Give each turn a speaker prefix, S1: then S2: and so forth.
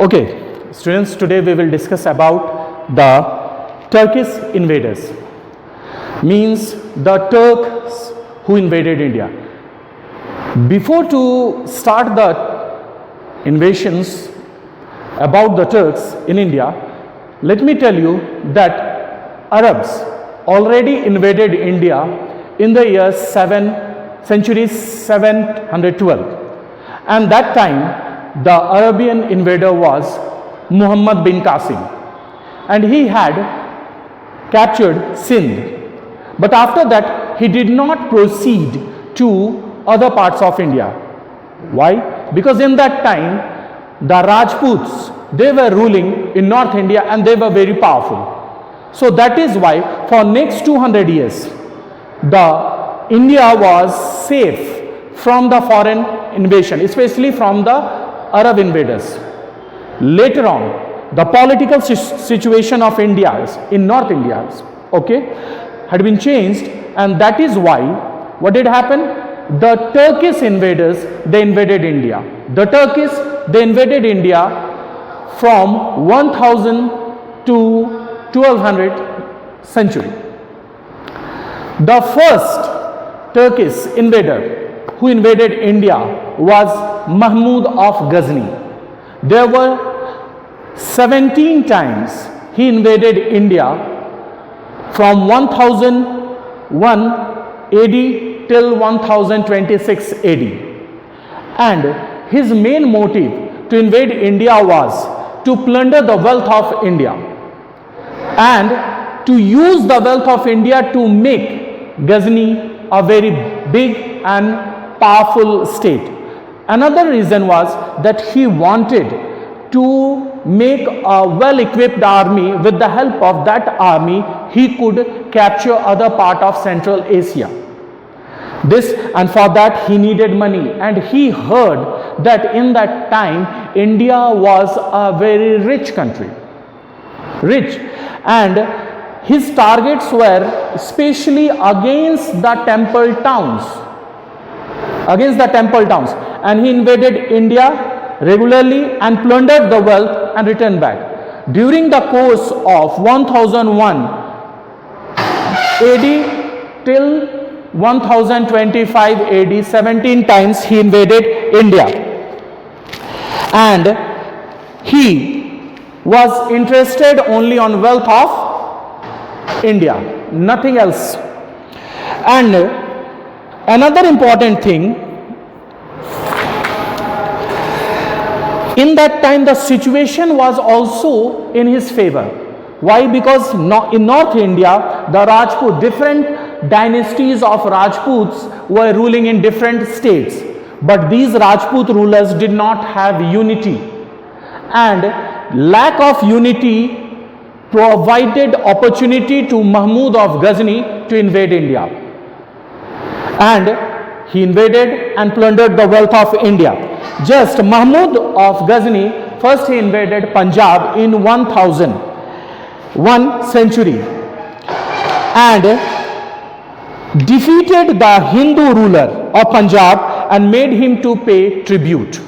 S1: Okay, students, today we will discuss about the Turkish invaders, means the Turks who invaded India. Before to start the invasions about the Turks in India, let me tell you that Arabs already invaded India in the year 712, and that time the Arabian invader was Muhammad bin Qasim, and he had captured Sindh. But after that, he did not proceed to other parts of India. Why? Because in that time, the Rajputs, they were ruling in North India and they were very powerful. So that is why for next 200 years, the India was safe from the foreign invasion, especially from the Arab invaders. Later on, the political situation of India in North India, had been changed, and that is why what did happen? The Turkish invaders, they invaded India. The Turkish, they invaded India from 1000 to 1200 century. The first Turkish invader who invaded India was Mahmud of Ghazni. There were 17 times he invaded India from 1001 AD till 1026 AD. And his main motive to invade India was to plunder the wealth of India and to use the wealth of India to make Ghazni a very big and powerful state. Another reason was that he wanted to make a well-equipped army. With the help of that army, he could capture other part of Central Asia. And for that he needed money, and he heard that in that time India was a very rich country, and his targets were especially against the temple towns, and he invaded India regularly and plundered the wealth and returned back. During the course of 1001 AD till 1025 AD, 17 times he invaded India, and he was interested only on wealth of India, nothing else. And another important thing, in that time the situation was also in his favor. Why? Because in North India, the Rajput, different dynasties of Rajputs were ruling in different states, but these Rajput rulers did not have unity, and lack of unity provided opportunity to Mahmud of Ghazni to invade India, and he invaded and plundered the wealth of India. Just Mahmud of Ghazni, first he invaded Punjab in 1001 century and defeated the Hindu ruler of Punjab and made him to pay tribute.